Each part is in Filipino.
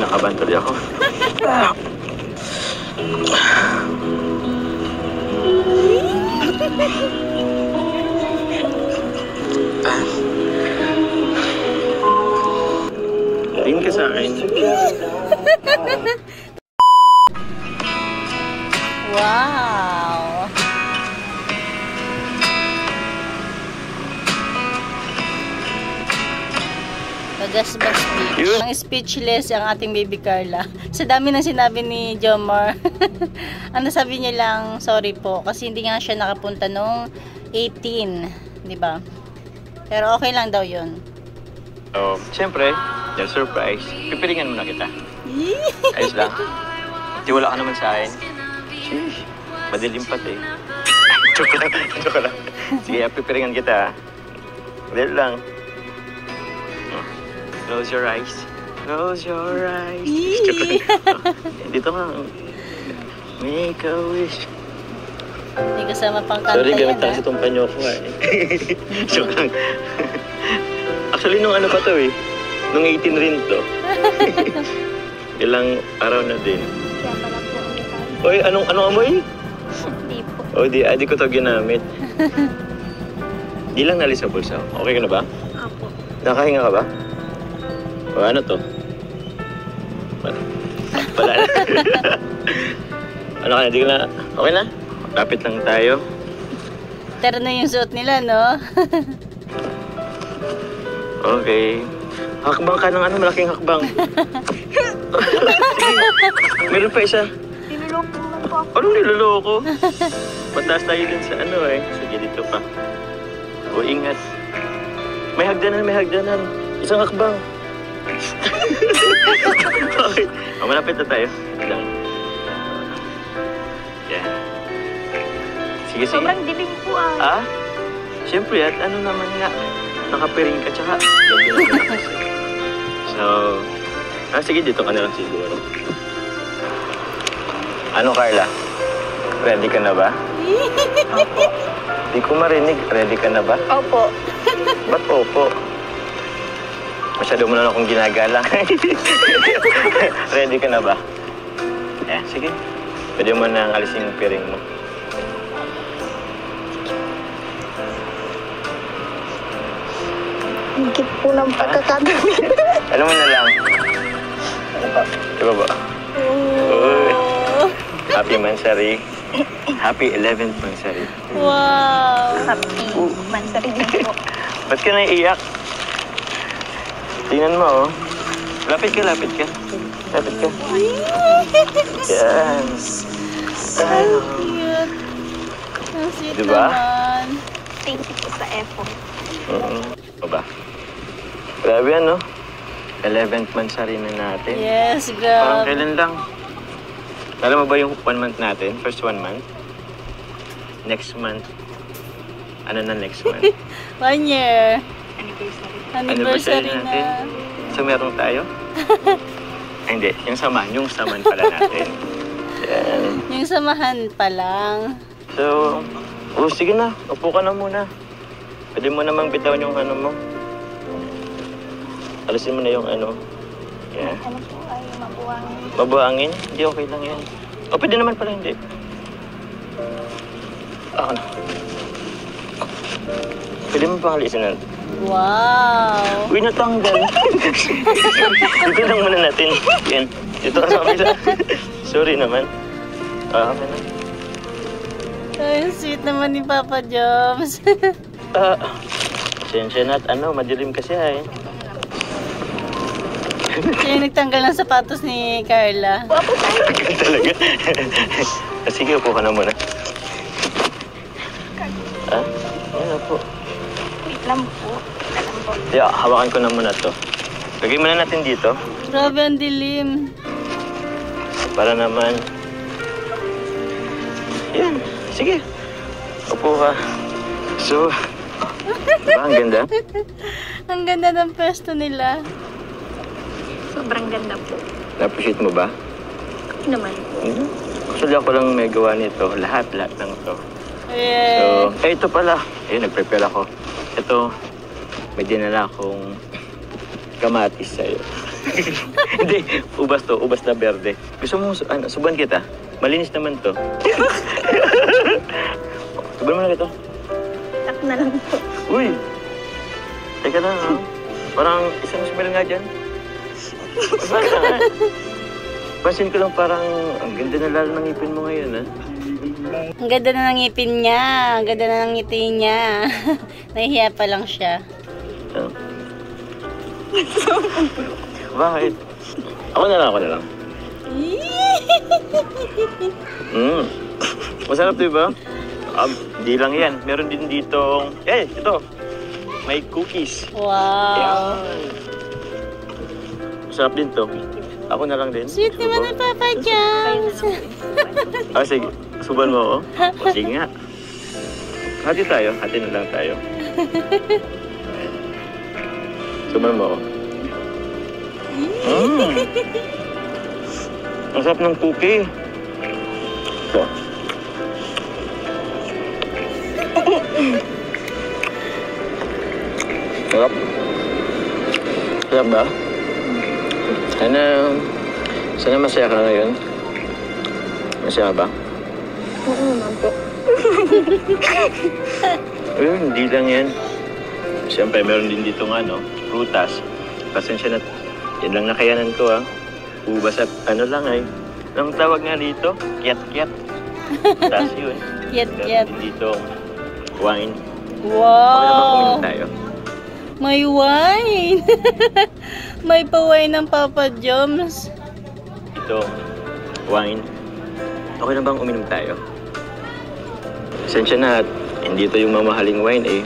Kinakabahan tuloy ako. Tingin ka sa akin. Wow! Tagasbas speech. Ang speechless ang ating baby Carla. Sa dami ng sinabi ni Jomar. Ano sabi niya lang, sorry po. Kasi hindi nga siya nakapunta nung 18. Diba? Pero okay lang daw yun. So, siyempre, yung surprise, pipilingan mo na kita. Ayos lang. Tiwala ka naman sa akin. Sheesh, madilim pati. Joke lang, joke lang. Sige, pipilingan kita. Dito lang. Close your eyes. Close your eyes. Dito nga. Make a wish. Hindi kasama pang kanta. Sorry, gamit lang sa itong panyo ko eh. Joke lang. Actually, nung ano pa to eh. Nung 18 rin to. Ilang araw na din. Oy, anong amoy? Hindi po. O, di ko to ginamit. Di lang nalis sa bulsa. Okay ka na ba? Apo. Nakahinga ka ba? O, ano to? Wala na. Ano ka na? Di ka na? Okay na? Lapit lang tayo. Pero na yung suot nila, no? Okay. Hakbang ka ng ano, malaking hakbang. Meron pa isa. Niloloko mo po ako. Anong niloloko? Pataas tayo din sa ano eh. Sige, dito pa. O, ingat. May hagdanan. Isang hakbang. Okay. O, malapit na tayo. Lang. Yan. Sige. Sobrang dilim po ah. Ah? Siyempre, at ano naman nga. Nakapiring ka, tsaka. So, sige, dito ka na lang siguro. Ano, Carla? Ready ka na ba? Opo. Di ko marinig. Ready ka na ba? Opo. Ba't opo? Masyado mo na akong ginagalang. Ready ka na ba? Eh, sige. Pwede mo nang alisin yung piring mo. Higit po ng pagkakadami. Ano mo na lang? Diba ba? Uy. Happy Mansari. Happy 11th Mansari. Wow! Happy Mansari din po. Ba't ka naiiyak? Tingnan mo, oh. Lapit ka. Lapit ka. Yan. Ang cute. Ang sweet Diba? naman. Thank you po sa effort. O ba? Grabe yan, no? 11th Mansari na natin. Yes, Parang grabe. kailan lang? Alam mo ba yung 1 month natin? First 1 month? Next month? Ano na next month? 1 year. Anniversary Anniversary natin. na. So, meron tayo? Ay, hindi. Yung saman pala natin. Yan. Yung samahan pa lang. So, sige na. Upo ka na muna. Pwede mo namang bitawan yung ano mo. Alisin mo na yung ano. Yeah. Ano po ay mabuhangin? Mabuhangin? Hindi, okay lang yan. O, pwede naman pala hindi. Ano? Pwede mo pang alisin na. Wow! Uy, natanggal. Dito lang muna natin. Yan. Dito ka sa kabila. Sorry naman. Okay na. Ay, sweet naman ni Papa Jobs. Sensya na at madilim kasi ay. Siya yung nagtanggal ng sapatos ni Carla. Talaga? Sige, upo ka na muna. Yan po. Wait lang po. Yeah, hawakan ko na muna to. Lagay muna natin dito. Grabe, ang dilim. Para naman. Yan. Sige. Upo ka. So, diba ang ganda? Ang ganda ng pwesto nila. Sobrang ganda po. Na-appreciate mo ba? Naman. Actually, ako lang may gawa nito. Lahat ng to. Yes. So, ito pala. Ayun, nag-prepare ako. Ito, may dinala akong kamatis sa'yo. Hindi, ubas to. Ubas na berde. Gusto mo, suban kita? Malinis naman to. Suban mo na kita. Tak na lang po. Uy! Teka lang, oh. Parang isang smell nga dyan. Pansin ko lang parang ang ganda na lalo ng ngipin mo ngayon, ha? Ang ganda na ng ngipin niya. Ang ganda na ng ngiti niya. Nahihiya pa lang siya. Oh. Bakit? Ako na lang. Masarap, diba? Di lang yan. Meron din ditong... ito. May cookies. Wow. Yan. Masarap din to. Ako na lang din. Sweet naman ni Papa Joms. Sige. Suban mo ako? O, sige nga. Hati tayo. Hati na lang tayo. Suban mo ako. Ang sarap ng cookie. Ito. Sarap. Sarap ba? Sana masaya ka na ngayon. Masaya ba? Oo naman po. Hindi lang yan. Siyempre, meron din dito nga, no? Prutas. Pasensya na. Yan lang nakayanan ko, ha? Ubas at lang ay. Ang tawag nga dito, kiat-kiat. Tapos yun. Kiat-kiat. Meron din dito, wine. Wow. Okay na ba kuminom tayo? May wine. May pa-wine ng Papa Joms. Ito, wine. Okay na bang uminom tayo? Pasensya na at hindi ito yung mamahaling wine eh.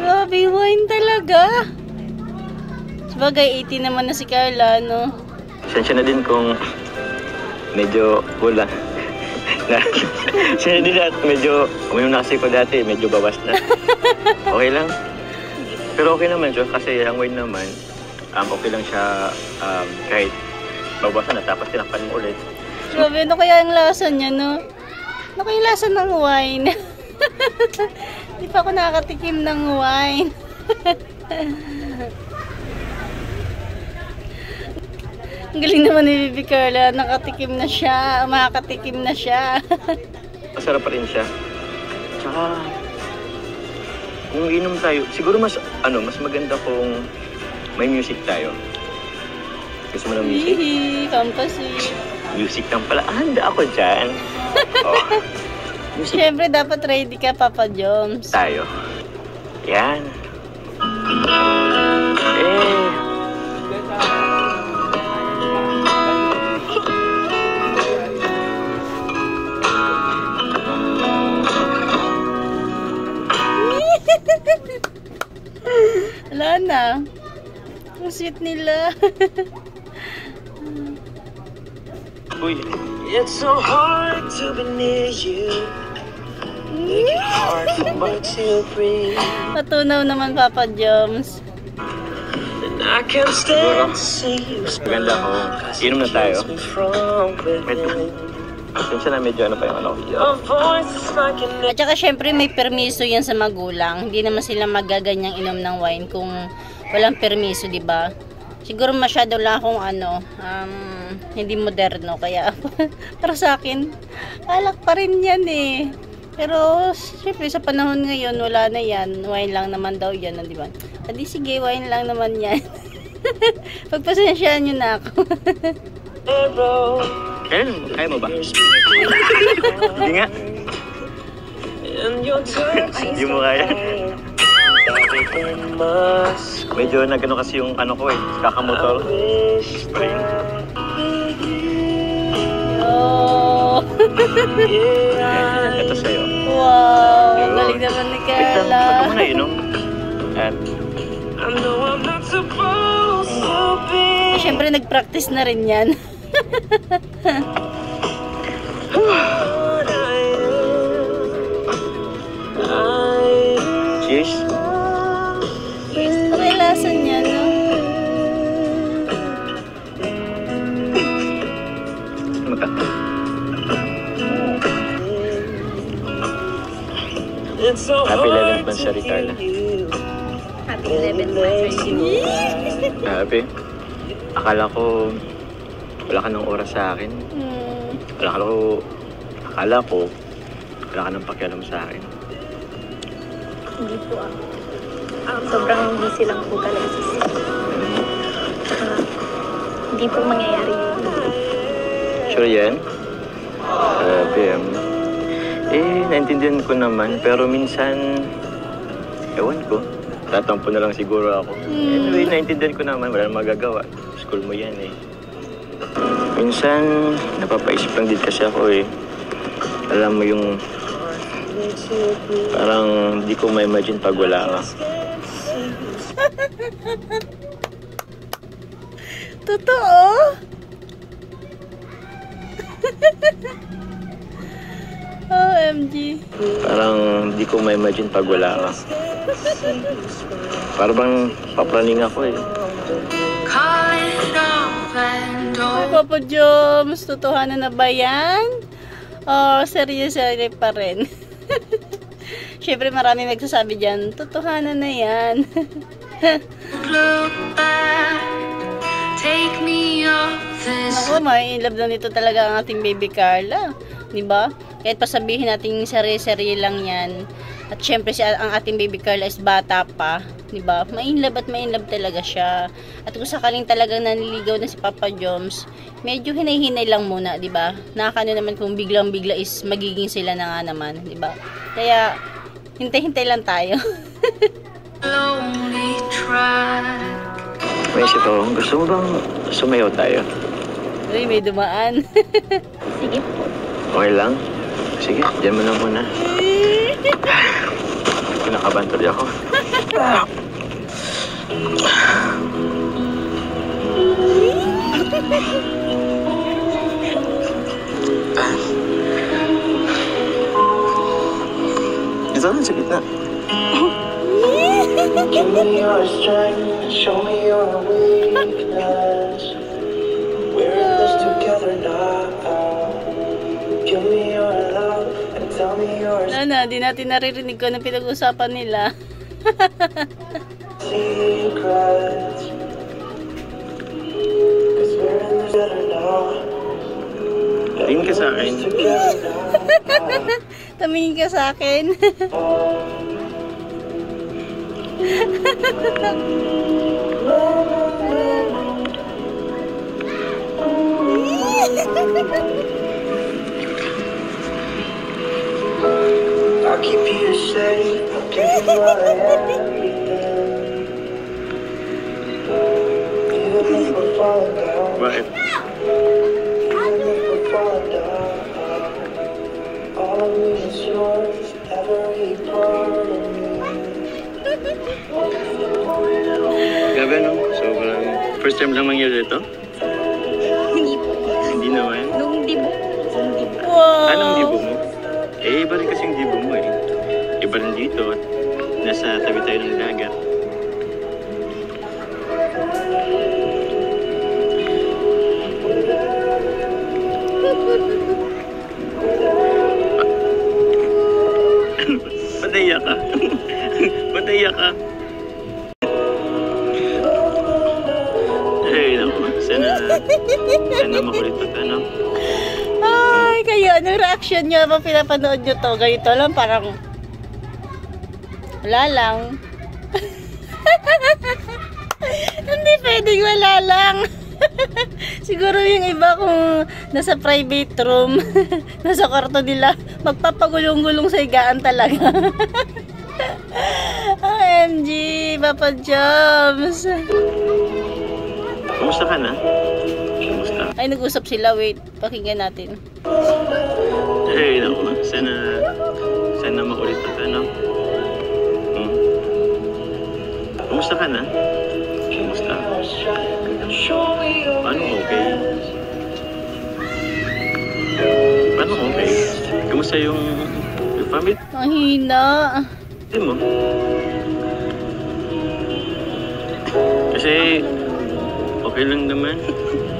Grabe, wine talaga. Sabagay, 18 naman na si Carla, no? Pasensya na din kung medyo kulang. Pasensya din at medyo uminom na kasi ko dati, medyo bawas na. Okay lang. Pero okay naman siya kasi ang wine naman, okay lang siya kahit babawasan na tapos tinakpan mo ulit. Grabe, ano kaya ang lasa niya, no? Ano kaya yung lasa ng wine? Hindi pa ako nakakatikim ng wine. Ang galing naman ni Bibi Carla. Nakatikim na siya. Makakatikim na siya. Masarap pa rin siya. Tsaka, kung inom tayo, siguro mas maganda kung may music tayo. Gusto mo ng music? Hihi, fantasy. Music lang pala. Handa ako dyan. Oh. Music Siyempre, dapat ready ka, Papa Joms. tayo. Yan. Wala na. Ang sweet nila. Uy. It's so hard to be near you. Make it hard for me to breathe. Matunaw naman, Papa Joms. And I can't stand to see you Maganda smile. kung inom na tayo. From within. Pasensya na medyo pa yung Your voice is like an At saka syempre may permiso yan sa magulang. Hindi naman sila magaganyang inom ng wine kung walang permiso, di ba? Siguro masyado lang akong hindi moderno. Kaya para sa akin, alak pa rin yan eh. Pero syempre sa panahon ngayon, wala na yan. Wine lang naman daw yan, di ba? Adi sige, wine lang naman yan. Pagpasensyaan nyo na ako. arrow. Kaya mo ba? Hindi nga. And your touch Hindi mo kaya. everything must Medyo nagano kasi yung ko eh. Kakamotor. wish Spring. Oh. yeah, Ito sa'yo. Wow, Yun. galing naman ni Wait lang, Carla. ba't mo na inom? At I know I'm not supposed to be. Siyempre nag-practice na rin yan. What I am. cheers. Okay, lasa niya, no? Magka. It's so Happy 11th hard anniversary, to Carla. hear you. Happy 11th anniversary. Happy. akala ko wala ka ng oras sa akin. Akala ko wala ka ng pakialam sa akin. Hindi po sobrang busy lang po talaga si sis. Hindi po mangyayari yun. Sure yan? PM. Naintindihan ko naman, pero minsan, ewan ko. Tatampo na lang siguro ako. Anyway, naintindihan ko naman, wala nang magagawa. School mo yan eh. Minsan, napapaisip lang din kasi ako eh. Alam mo yung, parang di ko ma-imagine pag wala ka. Totoo? OMG. Parang di ko ma-imagine pag wala ka. Parang bang papraning ako eh. Ay, Papa Joms, totohanan na ba yan? O seryoso pa rin? Siyempre marami nagsasabi dyan, totohanan na yan. Ako, may love na nito talaga ang ating baby Carla. Diba? Kahit pasabihin natin serye-serye lang yan. At syempre ang ating baby Carla is bata pa. Diba? Mainlove at mainlove talaga siya. At kung sakaling talagang naniligaw na si Papa Joms, medyo hinay-hinay lang muna, diba? Nakakano naman kung biglang-bigla is magiging sila na nga naman, diba? Kaya, hintay-hintay lang tayo. May isip ako, gusto mo bang sumayaw tayo? Uy, may dumaan. Sige po. Okay lang? Sige, dyan mo na muna. Kinakabahan tuloy ako. Ito na, sa gitna. Give me your strength, show me your weakness. We're in this together now. Give me your love and tell me your Di natin naririnig ko na pinag-usapan nila. secrets. 'Cause we're in this together now. Tingin ka sa akin. Tumingin ka sa akin. I'll keep you safe, I'll give you my everything. Even if we're falling down, Bakit? even if we're falling down, all of me is yours, every part of me. Grabe no? Sobrang first time lang mangyari ito? Hindi po. Hindi naman. Nung dibo. Wow. Anong dibo mo? Iba rin kasing dibo mo eh. Iba rin dito. Nasa tabi tayo ng dagat. Pataya ka. Pataya ka. Ay, naku. Sana makulit ito, ano? Ay, kayo, anong reaction nyo habang pinapanood nyo to? Ganito lang, parang wala lang. Hindi pwedeng wala lang. Siguro yung iba kung nasa private room, nasa kwarto nila, magpapagulong-gulong sa higaan talaga. OMG, Papa Joms. Kumusta ka na? Kumusta? Ay, nag-usap sila. Wait, pakinggan natin. Ay, naku. Sana makulit ito, ano? Kumusta ka na? Kumusta? Paano okay? Paano okay? Kumusta yung family? Ang hina. Hindi mo? Kasi okay lang naman.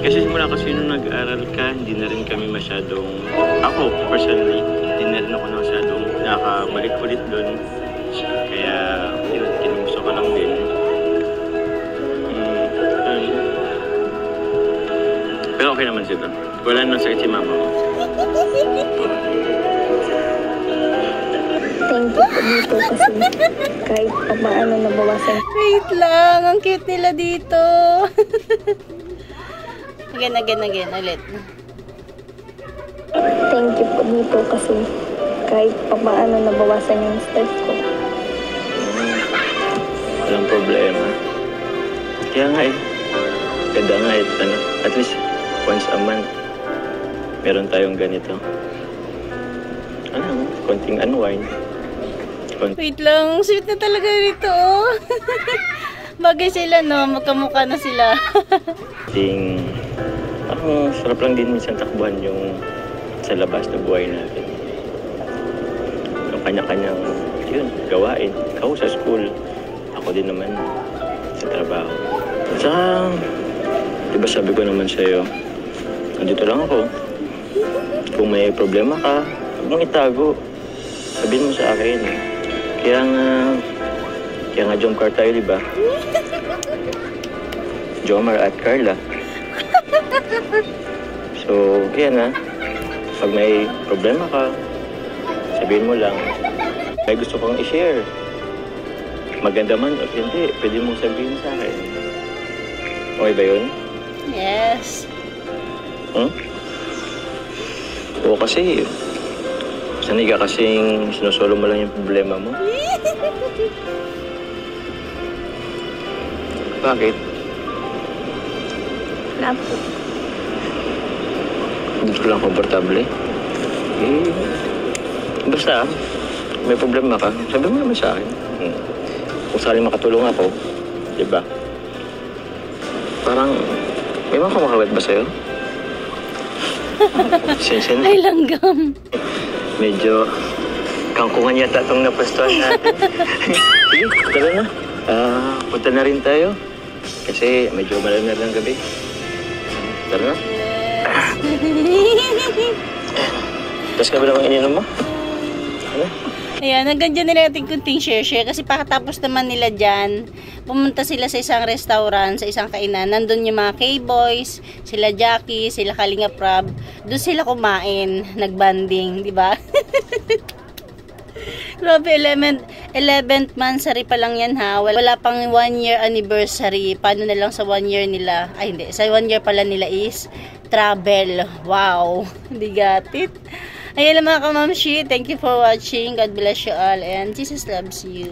Kasi simula kasi nung nag-aaral ka, hindi na rin kami masyadong, ako personally, hindi na rin ako masyadong nakabalik-ulit doon. Kaya yun, kinumusto ko lang din. Pero okay naman sila. Wala nang sakit si mama ko. Thank you po dito kasi kahit paano nabawasan. Wait lang, ang cute nila dito. Again, ulit. Thank you po dito kasi kahit paano nabawasan yung stress ko. Walang problema. Kaya nga ganda nga at least once a month, meron tayong ganito. Konting unwind. Wait lang, sweet na talaga nito. Bagay sila, no? Magkamukha na sila. Parang sarap lang din minsan takbuhan yung sa labas na buhay natin. Yung kanya-kanyang gawain. Ako sa school, ako din naman sa trabaho. At saka, diba sabi ko naman sa'yo, nandito lang ako. Kung may problema ka, huwag mong itago. Sabihin mo sa akin. Kaya nga Jomcar tayo, diba? Jomar at Carla. So, yan pag may problema ka, sabihin mo lang, may gusto kong i-share. Maganda man o hindi, pwede mong sabihin sa akin. Okay ba yun? Yes. Oo, kasi sanay ka kasing sinusolo mo lang yung problema mo. Bakit? Wala po. Dito lang komportable. Basta, may problema ka, sabi mo naman sa akin. Kung sali makatulong ako, di ba? Parang, may mga kumakawit ba sa'yo? Sensen? Ay, langgam. Medyo kangkungan yata itong napastuhan natin. Sige, tara na. Punta na rin tayo. Kasi medyo malamig ng gabi. Tara na. Tapos ka ba naman ininom mo? Ano? Ayan, hanggang dyan nila natin kunting share. Kasi pakatapos naman nila dyan, pumunta sila sa isang restaurant, sa isang kainan. Nandun yung mga K-boys, sila Jackie, sila Kalinga Prab. Doon sila kumain, nagbanding, di ba? Grabe, 11th monthsary pa lang yan ha. Wala pang 1 year anniversary. Paano na lang sa 1 year nila? Ay hindi, sa 1 year pala nila is travel. Wow, hindi gatit. Ayan lang mga kamamshi, thank you for watching. God bless you all and Jesus loves you.